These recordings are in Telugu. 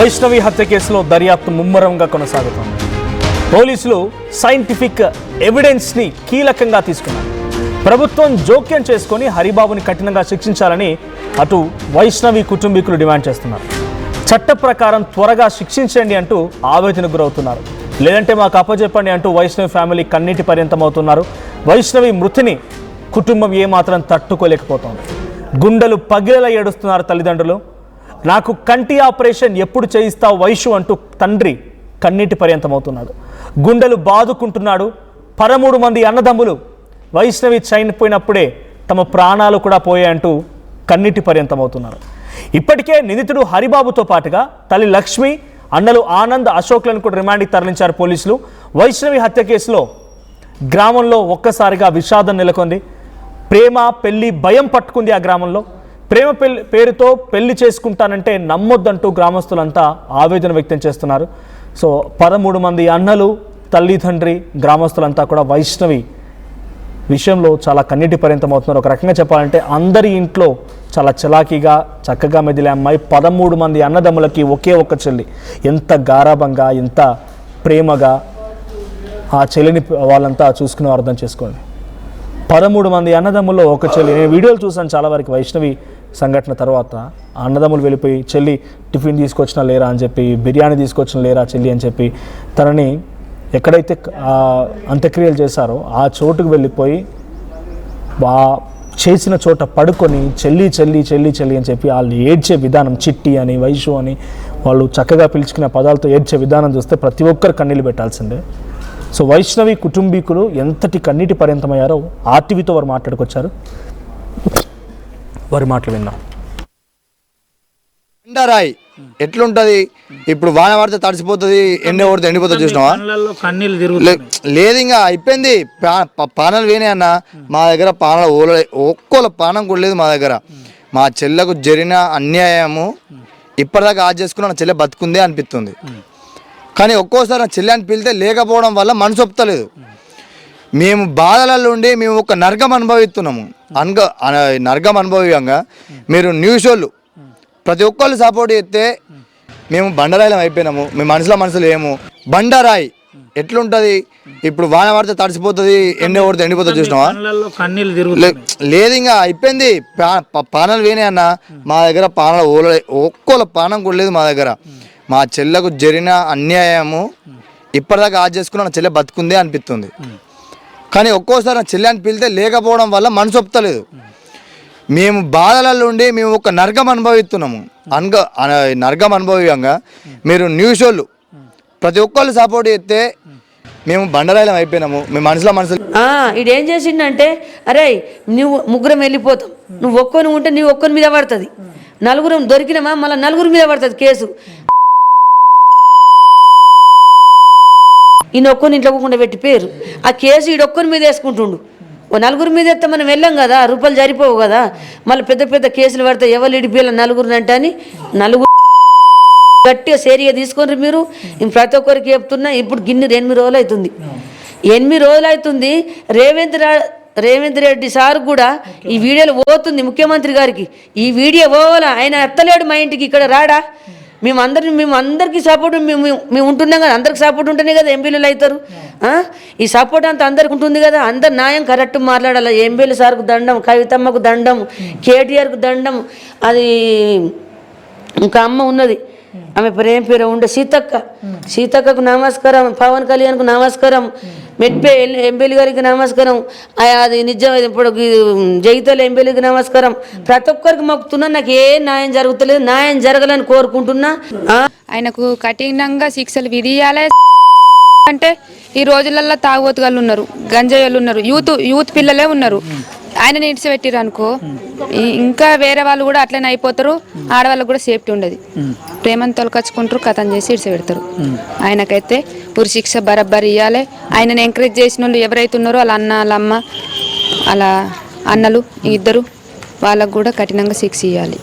వైష్ణవి హత్య కేసులో దర్యాప్తు ముమ్మరంగా కొనసాగుతోంది. పోలీసులు సైంటిఫిక్ ఎవిడెన్స్ని కీలకంగా తీసుకున్నారు. ప్రభుత్వం జోక్యం చేసుకొని హరిబాబుని కఠినంగా శిక్షించాలని అటు వైష్ణవి కుటుంబీకులు డిమాండ్ చేస్తున్నారు. చట్ట ప్రకారం త్వరగా శిక్షించండి అంటూ ఆవేదనకు గురవుతున్నారు. లేదంటే మాకు అప్పచెప్పండి అంటూ వైష్ణవి ఫ్యామిలీ కన్నీటి పర్యంతమవుతున్నారు. వైష్ణవి మృతిని కుటుంబం ఏమాత్రం తట్టుకోలేకపోతోంది. గుండెలు పగిలేలా ఏడుస్తున్నారు తల్లిదండ్రులు. నాకు కంటి ఆపరేషన్ ఎప్పుడు చేయిస్తావు వైషు అంటూ తండ్రి కన్నీటి పర్యంతమవుతున్నాడు. గుండెలు బాదుకుంటున్నాడు. 13 మంది అన్నదమ్ములు వైష్ణవి చనిపోయినప్పుడే తమ ప్రాణాలు కూడా పోయాయంటూ కన్నీటి పర్యంతమవుతున్నారు. ఇప్పటికే నిందితుడు హరిబాబుతో పాటుగా తల్లి లక్ష్మి, అన్నలు ఆనంద్, అశోక్లను కూడా రిమాండ్కి తరలించారు పోలీసులు. వైష్ణవి హత్య కేసులో గ్రామంలో ఒక్కసారిగా విషాదం నెలకొంది. ప్రేమ పెళ్లి భయం పట్టుకుంది ఆ గ్రామంలో. ప్రేమ పేరుతో పెళ్లి చేసుకుంటానంటే నమ్మొద్దంటూ గ్రామస్తులంతా ఆవేదన వ్యక్తం చేస్తున్నారు. సో 13 మంది అన్నలు, తల్లిదండ్రి, గ్రామస్తులంతా కూడా వైష్ణవి విషయంలో చాలా కన్నీటి పర్యంతమవుతున్నారు. ఒక రకంగా చెప్పాలంటే అందరి ఇంట్లో చాలా చలాకీగా చక్కగా మెదిలే అమ్మాయి. 13 మంది అన్నదమ్ములకి ఒకే ఒక్క చెల్లి. ఎంత గారాబంగా, ఎంత ప్రేమగా ఆ చెల్లిని వాళ్ళంతా చూసుకుని అర్థం చేసుకోండి. 13 మంది అన్నదమ్ముల్లో ఒక చెల్లి. నేను వీడియోలు చూసాను చాలా వరకు. వైష్ణవి సంఘటన తర్వాత అన్నదమ్ములు వెళ్ళిపోయి చెల్లి టిఫిన్ తీసుకొచ్చినా లేరా అని చెప్పి, బిర్యానీ తీసుకొచ్చినా లేరా చెల్లి అని చెప్పి తనని ఎక్కడైతే అంత్యక్రియలు చేశారో ఆ చోటుకు వెళ్ళిపోయి చేసిన చోట పడుకొని చెల్లి చెల్లి చెల్లి చెల్లి అని చెప్పి వాళ్ళు ఏడ్చే విధానం, చిట్టి అని వైషు అని వాళ్ళు చక్కగా పిలుచుకునే పదాలతో ఏడ్చే విధానం చూస్తే ప్రతి ఒక్కరు కన్నీళ్ళు పెట్టాల్సిందే. సో వైష్ణవి కుటుంబీకులు ఎంతటి కన్నీటి పర్యంతమయ్యారో ఆర్టీవీతో వారు మాట్లాడుకొచ్చారు. వారి మాటలు విన్నాం. ఎండరాయి ఎట్లుంటది, ఇప్పుడు వాన పడితే తడిసిపోతుంది, ఎండ పడితే ఎండిపోతుంది. చూసినావా? లేదు ఇంకా అయిపోయింది. పానాలు వేనే అన్న మా దగ్గర పానాలు ఒక్కోల పానం కూడా లేదు మా దగ్గర. మా చెల్లకు జరిగిన అన్యాయము ఇప్పటిదాకా ఆజ్ చేసుకున్న నా చెల్లె బతుకుందే అనిపిస్తుంది. కానీ ఒక్కోసారి నా చెల్లె అని పిలితే లేకపోవడం వల్ల మనసు ఒప్పుతలేదు. మేము బాధలలో ఉండి మేము ఒక నరకం అనుభవిస్తున్నాము. నరకం అనుభవంగా మీరు న్యూస్ వాళ్ళు ప్రతి ఒక్కళ్ళు సపోర్ట్ చేస్తే మేము బండరాయిలం అయిపోయినాము. మేము మనసులో ఏము బండరాయి ఎట్లుంటది, ఇప్పుడు వాన పడితే తడిసిపోతుంది, ఎండ పడితే ఎండిపోతుంది. చూసినావా? లేదు ఇంకా అయిపోయింది. పానాలు వేనే అన్న మా దగ్గర పానాలు ఒక్కోల పానం కూడా లేదు మా దగ్గర. మా చెల్లకు జరిగిన అన్యాయము ఇప్పటిదాకా ఆజ్ చేసుకున్న నా చెల్లె బతుకుందే అనిపిస్తుంది. కానీ ఒక్కోసారి నా చెల్లె అని పిలితే లేకపోవడం వల్ల మనసు ఒప్పుతలేదు. మేము బాధలలో ఉండి మేము ఒక నరకం అనుభవిస్తున్నాము. నరకం అనుభవంగా మీరు న్యూస్ వాళ్ళు ప్రతి ఒక్కళ్ళు సపోర్ట్ చేస్తే మేము బండరాయిలం అయిపోయినాము. మేము మనసులో ఇడేం చేసిండంటే, అరే నువ్వు ముగ్గురం వెళ్ళిపోతాం, నువ్వు ఒక్కొని ఉంటే నువ్వు ఒక్కరి మీద పడుతుంది, నలుగురం దొరికినామా మళ్ళీ నలుగురి మీద పడుతుంది కేసు. ఈయన ఒక్కరిని ఇంట్లో పోకుండా పెట్టి పేరు ఆ కేసు ఈడొక్కరి మీద వేసుకుంటుండు. ఓ నలుగురి మీద ఎత్తే మనం వెళ్ళాం కదా, రూపాయలు సరిపోవు కదా, మళ్ళీ పెద్ద పెద్ద కేసులు పడితే ఎవరు ఇడిపియాల నలుగురిని అంటే అని నలుగురు గట్టిగా సేరిగా తీసుకొని మీరు ప్రతి ఒక్కరికి చెప్తున్నా. ఇప్పుడు గిన్నె 8 రోజులు అవుతుంది. 8 రోజులు అవుతుంది. రేవంత్ రెడ్డి సార్ కూడా ఈ వీడియోలు పోతుంది ముఖ్యమంత్రి గారికి. ఈ వీడియో పోవాలా, ఆయన ఎత్తలేడు మా ఇంటికి, ఇక్కడ రాడా? మేము అందరికీ సపోర్ట్ మేము ఉంటున్నాం కదా, అందరికి సపోర్ట్ ఉంటేనే కదా ఎంపీలు అవుతారు. ఈ సపోర్ట్ అంతా అందరికి ఉంటుంది కదా, అందరు న్యాయం కరెక్ట్ మాట్లాడాలి. ఎంపీలు సార్కు దండం, కవితమ్మకు దండం, కేటీఆర్కు దండం. అది ఇంకా అమ్మ ఉన్నది, ఆమె ప్రేమ పేరు ఉండే సీతక్కకు నమస్కారం, పవన్ కళ్యాణ్కు నమస్కారం, మెట్పే ఎంపీలు గారికి నమస్కారం, అది నిజం. ఇప్పుడు జగిత్యాల ఎంపీలకి నమస్కారం. ప్రతి ఒక్కరికి మొక్కుతున్నా, నాకు ఏ న్యాయం జరుగుతలేదు, న్యాయం జరగాలని కోరుకుంటున్నా. ఆయనకు కఠినంగా శిక్షలు విధియాలి. అంటే ఈ రోజులలో తాగుబోతుగాళ్ళు ఉన్నారు, గంజాయిలు ఉన్నారు, యూత్ పిల్లలే ఉన్నారు. ఆయన ఇడిచిపెట్టిరు అనుకో ఇంకా వేరే వాళ్ళు కూడా అట్లనే అయిపోతారు. ఆడవాళ్ళకు కూడా సేఫ్టీ ఉండదు. ప్రేమను తొలకచ్చుకుంటారు, కథం చేసి ఇడిచిపెడతారు. ఆయనకైతే ఉరి శిక్ష బరబ్బరి ఇవ్వాలి. ఆయనను ఎంకరేజ్ చేసిన వాళ్ళు ఎవరైతే ఉన్నారో వాళ్ళ అన్న, వాళ్ళ అమ్మ, వాళ్ళ అన్నలు ఇద్దరు వాళ్ళకు కూడా కఠినంగా శిక్ష ఇవ్వాలి.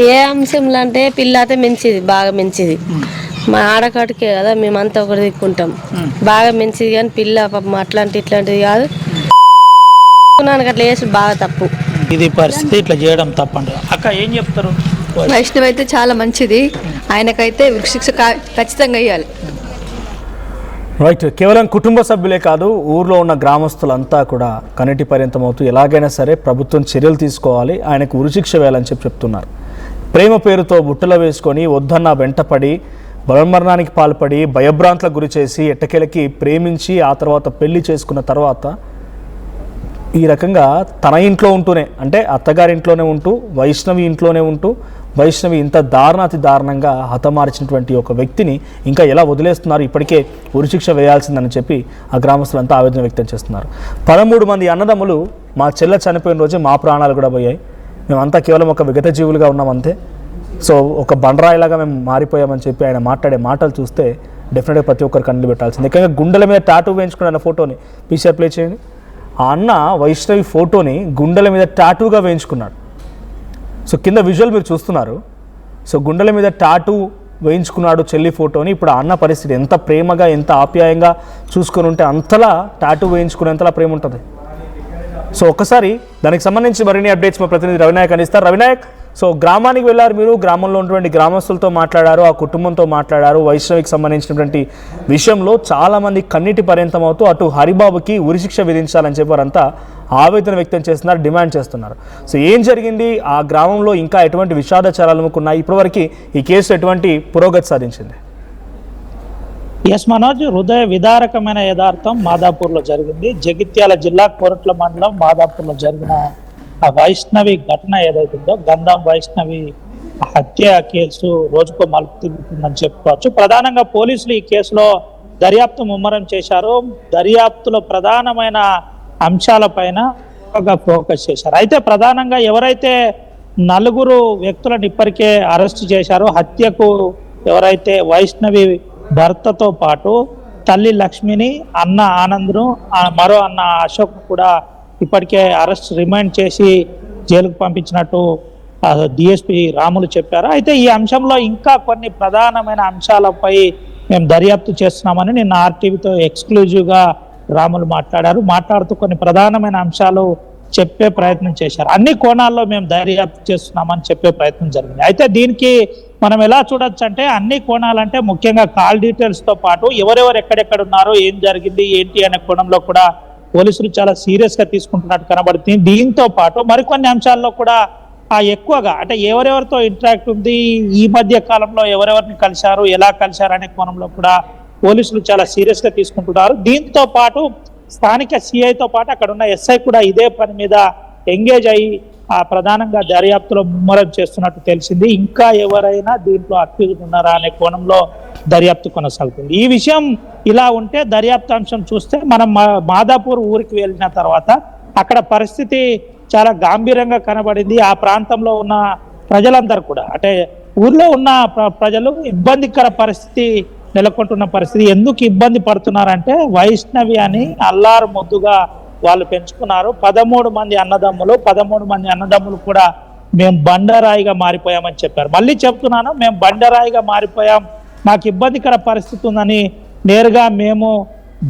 ఏ అంశంలో అంటే పిల్ల అయితే మంచిది, బాగా మంచిది. మా ఆడకాడికే కదా మేమంతా ఒకటి దిక్కుంటాం, బాగా మంచిది. కానీ పిల్ల పాపం ఇట్లాంటిది కాదు. అట్లా చేసి బాగా తప్పు. ఇది పరిస్థితి, ఇట్లా చేయడం తప్పండి. అక్క ఏం చెప్తారు? వైష్ణవ్ అయితే చాలా మంచిది, ఆయనకైతే శిక్ష ఖచ్చితంగా ఇవ్వాలి. రైట్. కేవలం కుటుంబ సభ్యులే కాదు, ఊర్లో ఉన్న గ్రామస్తులంతా కూడా కన్నటి పర్యంతమవుతూ ఎలాగైనా సరే ప్రభుత్వం చర్యలు తీసుకోవాలి, ఆయనకు ఉరిశిక్ష వేయాలని చెప్తున్నారు. ప్రేమ పేరుతో బుట్టలో వేసుకొని వద్దన్న వెంటపడి బలమరణానికి పాల్పడి భయభ్రాంతులకు గురి చేసి ఎట్టకేలకి ప్రేమించి ఆ తర్వాత పెళ్లి చేసుకున్న తర్వాత ఈ రకంగా తన ఇంట్లో ఉంటూనే, అంటే అత్తగారింట్లోనే ఉంటూ వైష్ణవి ఇంట్లోనే ఉంటూ వైష్ణవి ఇంత దారుణాతి దారుణంగా హతమార్చినటువంటి ఒక వ్యక్తిని ఇంకా ఎలా వదిలేస్తున్నారు, ఇప్పటికే ఉరిశిక్ష వేయాల్సిందని చెప్పి ఆ గ్రామస్తులంతా ఆవేదన వ్యక్తం చేస్తున్నారు. 13 మంది అన్నదమ్ములు మా చెల్లె చనిపోయిన రోజే మా ప్రాణాలు కూడా పోయాయి, మేమంతా కేవలం ఒక విగత జీవులుగా ఉన్నాం అంతే, సో ఒక బండరాయిలాగా మేము మారిపోయామని చెప్పి ఆయన మాట్లాడే మాటలు చూస్తే డెఫినెట్గా ప్రతి ఒక్కరు కన్నులు పెట్టాల్సింది. ముఖ్యంగా గుండెల మీద టాటూ వేయించుకున్న ఫోటోని పీసీఆర్ ప్లే చేయండి. ఆ అన్న వైష్ణవి ఫోటోని గుండెల మీద టాటూగా వేయించుకున్నాడు. సో కింద విజువల్ మీరు చూస్తున్నారు. సో గుండెల మీద టాటూ వేయించుకున్నాడు చెల్లి ఫోటోని. ఇప్పుడు ఆ అన్న పరిస్థితి ఎంత ప్రేమగా ఎంత ఆప్యాయంగా చూసుకొని ఉంటే అంతలా టాటూ వేయించుకునేంతలా ప్రేమ ఉంటుంది. సో ఒక్కసారి దానికి సంబంధించి మరిన్ని అప్డేట్స్ మా ప్రతినిధి రవినాయక్ అందిస్తారు. రవినాయక్, సో గ్రామానికి వెళ్ళారు మీరు, గ్రామంలో ఉన్నటువంటి గ్రామస్తులతో మాట్లాడారు, ఆ కుటుంబంతో మాట్లాడారు. వైష్ణవికి సంబంధించినటువంటి విషయంలో చాలామంది కన్నీటి పర్యంతం అవుతూ అటు హరిబాబుకి ఉరిశిక్ష విధించాలని చెప్పి వారంతా ఆవేదన వ్యక్తం చేస్తున్నారు, డిమాండ్ చేస్తున్నారు. సో ఏం జరిగింది ఆ గ్రామంలో, ఇంకా ఎటువంటి విషాదచారాలు ఉన్నాయి, ఇప్పటివరకు ఈ కేసు ఎటువంటి పురోగతి సాధించింది? ఎస్ మనోజ్, హృదయ విదారకమైన యథార్థం మాదాపూర్లో జరిగింది. జగిత్యాల జిల్లా కోరట్ల మండలం మాదాపూర్లో జరిగిన ఆ వైష్ణవి ఘటన ఏదైతుందో, గంధం వైష్ణవి హత్య కేసు రోజుకో మలుపు తిరుగుతుందని చెప్పుకోవచ్చు. ప్రధానంగా పోలీసులు ఈ కేసులో దర్యాప్తు ముమ్మరం చేశారు. దర్యాప్తులో ప్రధానమైన అంశాలపైన ఫోకస్ చేశారు. అయితే ప్రధానంగా ఎవరైతే 4 వ్యక్తులను ఇప్పటికే అరెస్ట్ చేశారో, హత్యకు ఎవరైతే వైష్ణవి భర్తతో పాటు తల్లి లక్ష్మిని, అన్న ఆనంద్ను, మరో అన్న అశోక్ కూడా ఇప్పటికే అరెస్ట్ రిమాండ్ చేసి జైలుకు పంపించినట్టు డిఎస్పీ రాములు చెప్పారు. అయితే ఈ అంశంలో ఇంకా కొన్ని ప్రధానమైన అంశాలపై మేము దర్యాప్తు చేస్తున్నామని నిన్న ఆర్టీవీతో ఎక్స్క్లూజివ్గా రాములు మాట్లాడుతూ కొన్ని ప్రధానమైన అంశాలు చెప్పే ప్రయత్నం చేశారు. అన్ని కోణాల్లో మేము దర్యాప్తు చేస్తున్నామని చెప్పే ప్రయత్నం జరిగింది. అయితే దీనికి మనం ఎలా చూడొచ్చు అంటే, అన్ని కోణాలంటే ముఖ్యంగా కాల్ డీటెయిల్స్తో పాటు ఎవరెవరు ఎక్కడెక్కడ ఉన్నారో, ఏం జరిగింది ఏంటి అనే కోణంలో కూడా పోలీసులు చాలా సీరియస్గా తీసుకుంటున్నట్టు కనబడుతుంది. దీంతో పాటు మరికొన్ని అంశాల్లో కూడా ఎక్కువగా అంటే ఎవరెవరితో ఇంటరాక్ట్ ఉంది, ఈ మధ్య కాలంలో ఎవరెవరిని కలిశారు, ఎలా కలిశారు అనే కోణంలో కూడా పోలీసులు చాలా సీరియస్గా తీసుకుంటున్నారు. దీంతో పాటు స్థానిక సిఐతో పాటు అక్కడ ఉన్న ఎస్ఐ కూడా ఇదే పని మీద ఎంగేజ్ అయ్యి ప్రధానంగా దర్యాప్తులో ముమ్మరం చేస్తున్నట్టు తెలిసింది. ఇంకా ఎవరైనా దీంట్లో అక్యూజ్డ్ ఉన్నారా అనే కోణంలో దర్యాప్తు కొనసాగుతుంది. ఈ విషయం ఇలా ఉంటే దర్యాప్తు అంశం చూస్తే మనం మాదాపూర్ ఊరికి వెళ్ళిన తర్వాత అక్కడ పరిస్థితి చాలా గంభీరంగా కనబడింది. ఆ ప్రాంతంలో ఉన్న ప్రజలందరూ కూడా, అంటే ఊర్లో ఉన్న ప్రజలు ఇబ్బందికర పరిస్థితి నెలకొంటున్న పరిస్థితి. ఎందుకు ఇబ్బంది పడుతున్నారంటే, వైష్ణవి అని అల్లారు ముద్దుగా వాళ్ళు పెంచుకున్నారు. 13 మంది అన్నదమ్ములు కూడా మేము బండరాయిగా మారిపోయామని చెప్పారు. మళ్ళీ చెప్తున్నాను, మేము బండరాయిగా మారిపోయాం, మాకు ఇబ్బందికర పరిస్థితి ఉందని నేరుగా మేము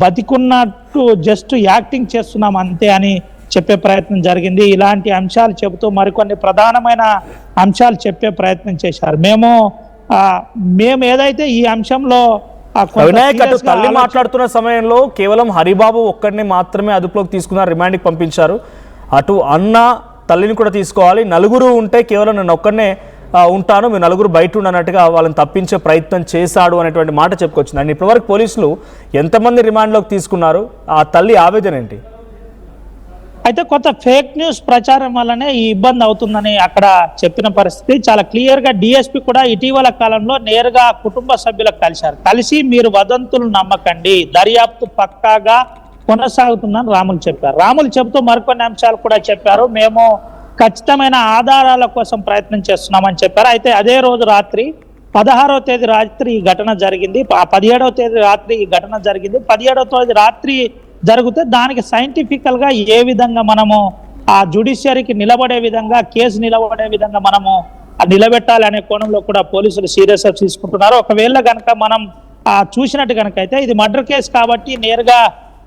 బతికున్నట్టు జస్ట్ యాక్టింగ్ చేస్తున్నాం అంతే అని చెప్పే ప్రయత్నం జరిగింది. ఇలాంటి అంశాలు చెబుతూ మరికొన్ని ప్రధానమైన అంశాలు చెప్పే ప్రయత్నం చేశారు. మేము ఏదైతే ఈ అంశంలో వినాయక్, అటు తల్లి మాట్లాడుతున్న సమయంలో కేవలం హరిబాబు ఒక్కడిని మాత్రమే అదుపులోకి తీసుకున్నారు, రిమాండ్కి పంపించారు. అటు అన్న తల్లిని కూడా తీసుకోవాలి, 4 ఉంటే కేవలం నేను ఒక్కడనే ఉంటాను, మీరు 4 బయట ఉండనట్టుగా వాళ్ళని తప్పించే ప్రయత్నం చేశాడు అనేటువంటి మాట చెప్పుకొచ్చింది. అండ్ ఇప్పటివరకు పోలీసులు ఎంతమంది రిమాండ్లోకి తీసుకున్నారు, ఆ తల్లి ఆవేదన ఏంటి? అయితే కొంత ఫేక్ న్యూస్ ప్రచారం వల్లనే ఈ ఇబ్బంది అవుతుందని అక్కడ చెప్పిన పరిస్థితి చాలా క్లియర్ గా. డిఎస్పీ కూడా ఇటీవల కాలంలో నేరుగా కుటుంబ సభ్యులకు కలిసి మీరు వదంతులు నమ్మకండి, దర్యాప్తు పక్కాగా కొనసాగుతుందని రాములు చెప్పారు. రాములు చెబుతూ మరికొన్ని అంశాలు కూడా చెప్పారు. మేము ఖచ్చితమైన ఆధారాల కోసం ప్రయత్నం చేస్తున్నామని చెప్పారు. అయితే అదే రోజు రాత్రి 16వ తేదీ రాత్రి ఈ ఘటన జరిగింది, 17వ తేదీ రాత్రి ఈ ఘటన జరిగింది. 17వ తేదీ రాత్రి జరిగితే దానికి సైంటిఫికల్ గా ఏ విధంగా మనము ఆ జ్యుడిషియరీకి నిలబడే విధంగా, కేసు నిలబడే విధంగా మనము నిలబెట్టాలి అనే కోణంలో కూడా పోలీసులు సీరియస్ గా తీసుకుంటున్నారు. ఒకవేళ కనుక మనం చూసినట్టు కనుక అయితే ఇది మర్డర్ కేసు కాబట్టి నేరుగా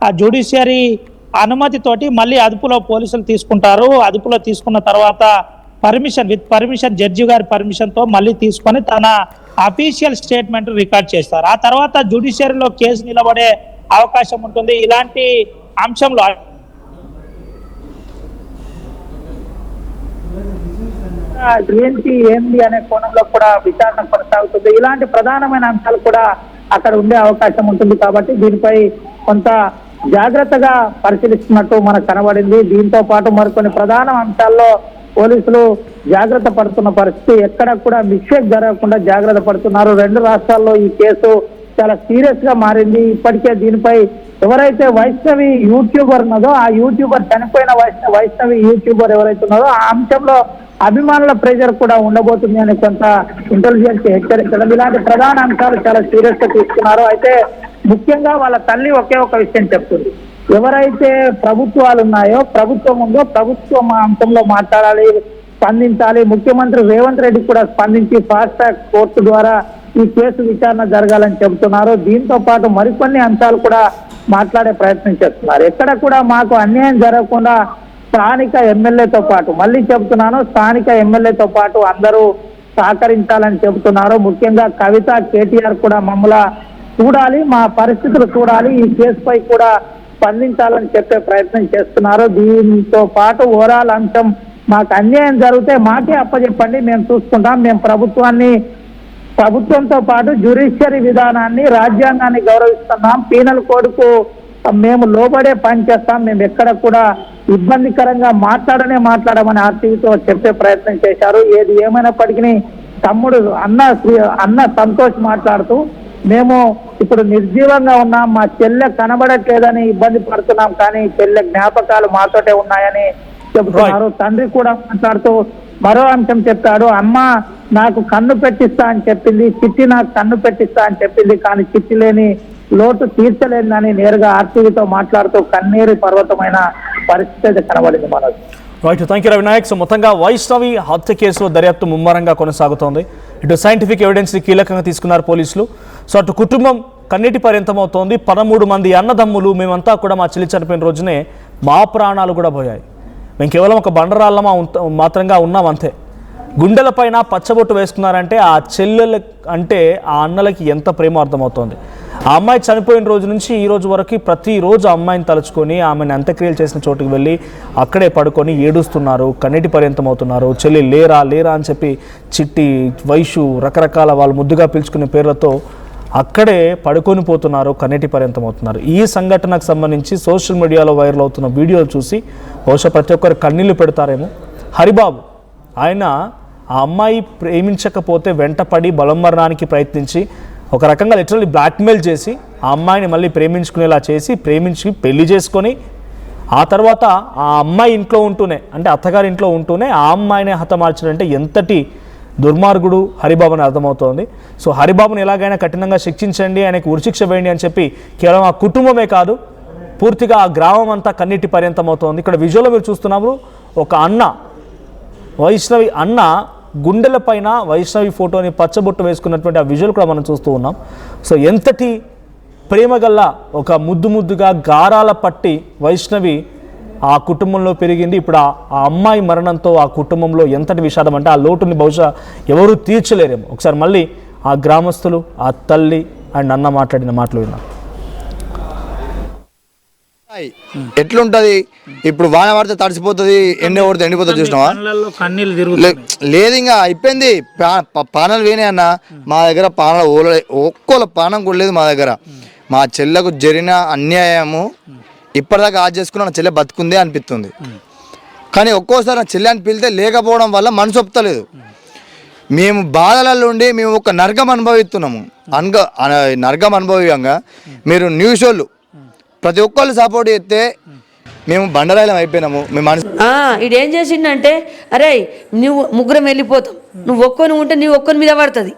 ఆ జ్యుడిషియరీ అనుమతితోటి మళ్ళీ అదుపులో పోలీసులు తీసుకుంటారు. అదుపులో తీసుకున్న తర్వాత పర్మిషన్ జడ్జి గారి పర్మిషన్తో మళ్ళీ తీసుకొని తన అఫీషియల్ స్టేట్మెంట్ రికార్డ్ చేస్తారు. ఆ తర్వాత జ్యుడిషియరీలో కేసు నిలబడే అవకాశం ఉంటుంది. ఇలాంటి అంశంలో ఏంటి అనే కోణంలో కూడా విచారణ కొనసాగుతుంది. ఇలాంటి ప్రధానమైన అంశాలు కూడా అక్కడ ఉండే అవకాశం ఉంటుంది. కాబట్టి దీనిపై కొంత జాగ్రత్తగా పరిశీలిస్తున్నట్టు మనకు కనబడింది. దీంతో పాటు మరికొన్ని ప్రధాన అంశాల్లో పోలీసులు జాగ్రత్త పడుతున్న పరిస్థితి, ఎక్కడ కూడా మిస్టేక్ జరగకుండా జాగ్రత్త పడుతున్నారు. 2 రాష్ట్రాల్లో ఈ కేసు చాలా సీరియస్ గా మారింది. ఇప్పటికే దీనిపై ఎవరైతే వైష్ణవి యూట్యూబర్ ఉన్నదో ఆ యూట్యూబర్ చనిపోయిన వైష్ణవి యూట్యూబర్ ఎవరైతే ఉన్నదో ఆ అంశంలో అభిమానుల ప్రెజర్ కూడా ఉండబోతుంది అని కొంత ఇంటెలిజెన్స్ హెచ్చరించడం, ఇలాంటి ప్రధాన అంశాలు చాలా సీరియస్ గా తీసుకున్నారు. అయితే ముఖ్యంగా వాళ్ళ తల్లి ఒకే ఒక విషయం చెప్తుంది, ఎవరైతే ప్రభుత్వాలు ఉన్నాయో ప్రభుత్వం ఉందో ప్రభుత్వం అంశంలో మాట్లాడాలి, స్పందించాలి. ముఖ్యమంత్రి రేవంత్ రెడ్డి కూడా స్పందించి ఫాస్ట్ ట్రాక్ కోర్టు ద్వారా ఈ కేసు విచారణ జరగాలని చెబుతున్నారు. దీంతో పాటు మరికొన్ని అంశాలు కూడా మాట్లాడే ప్రయత్నం చేస్తున్నారు. ఎక్కడ కూడా మాకు అన్యాయం జరగకుండా స్థానిక ఎమ్మెల్యేతో పాటు, మళ్ళీ చెబుతున్నాను, స్థానిక ఎమ్మెల్యేతో పాటు అందరూ సహకరించాలని చెబుతున్నారు. ముఖ్యంగా కవిత, కేటీఆర్ కూడా మమ్మల్ని చూడాలి, మా పరిస్థితులు చూడాలి, ఈ కేసుపై కూడా స్పందించాలని చెప్పే ప్రయత్నం చేస్తున్నారు. దీంతో పాటు ఓవరాల్ అంశం మాకు అన్యాయం జరిగితే మాకే అప్పచెప్పండి, మేము చూసుకుంటాం. మేము ప్రభుత్వంతో పాటు జ్యుడిషియరీ విధానాన్ని, రాజ్యాంగాన్ని గౌరవిస్తున్నాం. పీనల్ కోడ్కు మేము లోబడే పని చేస్తాం. మేము ఎక్కడ కూడా ఇబ్బందికరంగా మాట్లాడమని ఆర్టీవీతో చెప్పే ప్రయత్నం చేశారు. ఏది ఏమైనప్పటికీ తమ్ముడు అన్న సంతోష్ మాట్లాడుతూ, మేము ఇప్పుడు నిర్జీవంగా ఉన్నాం, మా చెల్లె కనబడట్లేదని ఇబ్బంది పడుతున్నాం, కానీ చెల్లె జ్ఞాపకాలు మాతోటే ఉన్నాయని చెబుతున్నారు. తండ్రి కూడా మాట్లాడుతూ మరో అంశం చెప్పాడు, అమ్మ నాకు కన్ను పెట్టిస్తా అని చెప్పింది, చిట్టి నాకు కన్ను పెట్టిస్తా అని చెప్పింది, కానీ చిట్టి లేని లోటు తీర్చలేదని నేరుగా ఆర్టీవీతో మాట్లాడుతూ కన్నీరు పర్వతమైన పరిస్థితి కనబడింది. Manoj, right, thank you Ravinayak. So మొత్తంగా వైష్ణవి హత్య కేసులో దర్యాప్తు ముమ్మరంగా కొనసాగుతోంది. ఇటు సైంటిఫిక్ ఎవిడెన్స్ని కీలకంగా తీసుకున్నారు పోలీసులు. సో అటు కుటుంబం కన్నీటి పర్యంతమవుతోంది. 13 మంది అన్నదమ్ములు మేమంతా కూడా మా చెల్లి చనిపోయిన రోజునే మా ప్రాణాలు కూడా పోయాయి. మేము కేవలం ఒక బండరాళ్ళమా మాత్రంగా ఉన్నాం అంతే. గుండెలపైన పచ్చబొట్టు వేసుకున్నారంటే ఆ చెల్లెల అంటే ఆ అన్నలకి ఎంత ప్రేమ అర్థమవుతోంది. ఆ అమ్మాయి చనిపోయిన రోజు నుంచి ఈ రోజు వరకు ప్రతిరోజు ఆ అమ్మాయిని తలుచుకొని ఆమెను అంత్యక్రియలు చేసిన చోటుకు వెళ్ళి అక్కడే పడుకొని ఏడుస్తున్నారు, కన్నీటి పర్యంతం అవుతున్నారు. చెల్లి లేరా అని చెప్పి చిట్టి, వైషు, రకరకాల వాళ్ళు ముద్దుగా పిలుచుకునే పేర్లతో అక్కడే పడుకొని పోతున్నారు, కన్నీటి పర్యంతం అవుతున్నారు. ఈ సంఘటనకు సంబంధించి సోషల్ మీడియాలో వైరల్ అవుతున్న వీడియోలు చూసి బహుశా ప్రతి ఒక్కరు కన్నీళ్లు పెడతారేమో. హరిబాబు ఆయన ఆ అమ్మాయి ప్రేమించకపోతే వెంటపడి బలమరణానికి ప్రయత్నించి ఒక రకంగా లిటరల్లీ బ్లాక్మెయిల్ చేసి ఆ అమ్మాయిని మళ్ళీ ప్రేమించుకునేలా చేసి ప్రేమించి పెళ్లి చేసుకొని ఆ తర్వాత ఆ అమ్మాయి ఇంట్లో ఉంటూనే, అంటే అత్తగారి ఇంట్లో ఉంటూనే ఆ అమ్మాయిని హతమార్చాడంటే ఎంతటి దుర్మార్గుడు హరిబాబు అని అర్థమవుతోంది. సో హరిబాబుని ఎలాగైనా కఠినంగా శిక్షించండి, ఆయనకు ఉరిశిక్ష వేయండి అని చెప్పి కేవలం ఆ కుటుంబమే కాదు పూర్తిగా ఆ గ్రామం అంతా కన్నీటి పర్యంతం అవుతోంది. ఇక్కడ విజువల్లో మీరు చూస్తున్నారు, ఒక అన్న, వైష్ణవి అన్న గుండెల పైన వైష్ణవి ఫోటోని పచ్చబొట్టు వేసుకున్నటువంటి ఆ విజువల్ కూడా మనం చూస్తూ ఉన్నాం. సో ఎంతటి ప్రేమగల్ల ఒక ముద్దుగా గారాల పట్టి వైష్ణవి ఆ కుటుంబంలో పెరిగింది. ఇప్పుడు ఆ అమ్మాయి మరణంతో ఆ కుటుంబంలో ఎంతటి విషాదం అంటే ఆ లోటుని బహుశా ఎవరూ తీర్చలేరేమో. ఒకసారి మళ్ళీ ఆ గ్రామస్తులు, ఆ తల్లి అండ్ అన్న మాట్లాడిన మాటలు విన్నాం. ఎట్లుంటది ఇప్పుడు వాన పడితే తడిసిపోతుంది, ఎండ పడితే ఎండిపోతుంది, చూసినావా? లేదు ఇంకా అయిపోయింది. పానాలు వేనే అన్న, మా దగ్గర పానాలు ఒక్కోల పానం కూడా లేదు మా దగ్గర. మా చెల్లెకు జరిగిన అన్యాయము ఇప్పటిదాకా ఆజ్ చేసుకుని నా చెల్లె బతుకుందే అనిపిస్తుంది. కానీ ఒక్కోసారి నా చెల్లె అని పిలితే లేకపోవడం వల్ల మనసు ఒప్పుతలేదు. మేము బాధలలో ఉండి మేము ఒక నరకం అనుభవిస్తున్నాము. నరకం అనుభవంగా మీరు న్యూస్ వాళ్ళు ప్రతి ఒక్కళ్ళు సపోర్ట్ చేస్తే మేము బండరాయిలం అయిపోయినాము. ఇడేం చేసిండంటే, అరే నువ్వు ముగ్గురం వెళ్ళిపోతాం, నువ్వు ఒక్కొని ఉంటే నీ ఒక్కరి మీద పడుతుంది,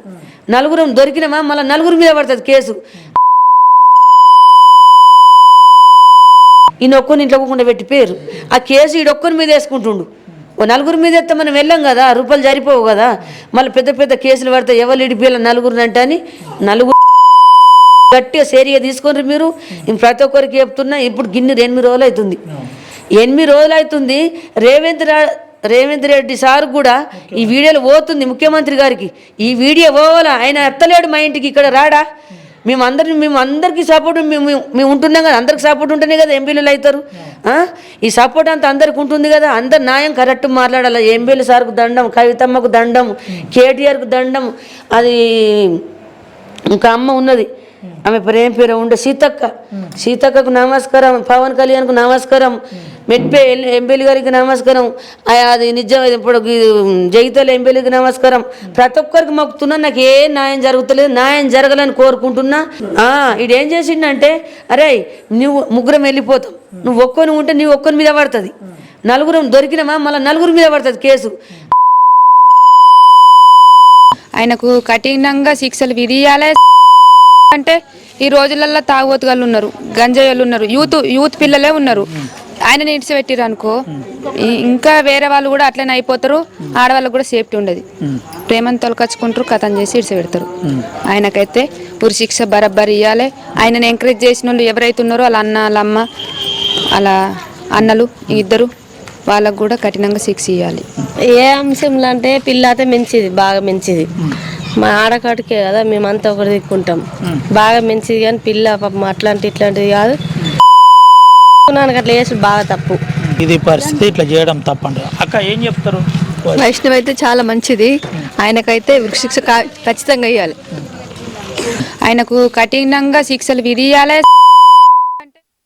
నలుగురం దొరికినామా మళ్ళీ నలుగురి మీద పడుతుంది కేసు. ఈయన ఒక్కరిని ఇంట్లో పోకుండా పెట్టి పేరు ఆ కేసు ఈడొక్కరి మీద వేసుకుంటుండు. ఓ నలుగురి మీద ఎత్తే మనం వెళ్ళాం కదా, రూపాయలు సరిపోవు కదా, మళ్ళీ పెద్ద కేసులు పడితే ఎవరు ఇడిపిల్ల నలుగురిని అంటే అని నలుగురు గట్టిగా సేరిగా తీసుకొని మీరు ప్రతి ఒక్కరికి చెప్తున్నా. ఇప్పుడు గిన్నె 8 రోజులు అవుతుంది, 8 రోజులు అవుతుంది. రేవంత్ రెడ్డి సార్ కూడా ఈ వీడియోలో పోతుంది ముఖ్యమంత్రి గారికి, ఈ వీడియో పోవాలా, ఆయన ఎత్తలేడు మా ఇంటికి, ఇక్కడ రాడా, మేము అందరికీ సపోర్ట్ మేము ఉంటున్నాం కదా, అందరికి సపోర్ట్ ఉంటేనే కదా ఎంపీలు అవుతారు. ఈ సపోర్ట్ అంతా అందరికి ఉంటుంది కదా, అందరు న్యాయం కరెక్ట్ మాట్లాడాలి. ఎంపీలు సార్కు దండం, కవితమ్మకు దండం, కేటీఆర్కు దండం, అది ఇంకా అమ్మ ఉన్నది, ఆమె పేరు ఉండే సీతక్కకు నమస్కారం, పవన్ కళ్యాణ్కు నమస్కారం, మెట్పే ఎంపీలు గారికి నమస్కారం, అది నిజం ఇప్పుడు జగిత్యాల ఎంపీలకి నమస్కారం. ప్రతి ఒక్కరికి మొక్కుతున్నా, నాకు ఏ న్యాయం జరుగుతలేదు, న్యాయం జరగాలని కోరుకుంటున్నా. ఈడేం చేసిండంటే, అరే నువ్వు ముగ్గురం వెళ్ళిపోతాం, నువ్వు ఒక్కొని ఉంటే నీ ఒక్కరి మీద పడుతుంది, నలుగురం దొరికినామా మళ్ళీ నలుగురి మీద పడుతుంది కేసు. ఆయనకు కఠినంగా శిక్షలు విధియాలే. అంటే ఈ రోజులల్లో తాగుబోతుగాళ్ళు ఉన్నారు, గంజాయిలు ఉన్నారు, యూత్ పిల్లలే ఉన్నారు. ఆయన ఇడిచిపెట్టిరు అనుకో, ఇంకా వేరే వాళ్ళు కూడా అట్లనే అయిపోతారు, ఆడవాళ్ళకు కూడా సేఫ్టీ ఉండదు. ప్రేమను తొలకచ్చుకుంటారు, కథం చేసి ఇడిచిపెడతారు. ఆయనకైతే ఉరి శిక్ష బరబ్బరి ఇవ్వాలి. ఆయనను ఎంకరేజ్ చేసిన వాళ్ళు ఎవరైతే ఉన్నారో వాళ్ళ అన్న, వాళ్ళ అమ్మ, అలా అన్నలు ఇద్దరు, వాళ్ళకు కూడా కఠినంగా శిక్ష ఇవ్వాలి. ఏ అంశంలో అంటే పిల్ల అయితే మంచిది, బాగా మంచిది. మా ఆడకాడికే కదా మేమంతా ఒకటి దిక్కుంటాం, బాగా మంచిది. కానీ పిల్ల పాపం ఇట్లాంటిది కాదు, నాకు అట్లా చేసి బాగా తప్పు. ఇది పరిస్థితి, ఇట్లా చేయడం తప్పండి. అక్క ఏం చెప్తారు? వైష్ణవ్ అయితే చాలా మంచిది, ఆయనకైతే ఉరిశిక్ష ఖచ్చితంగా ఇవ్వాలి. ఆయనకు కఠినంగా శిక్షలు విధియాలే.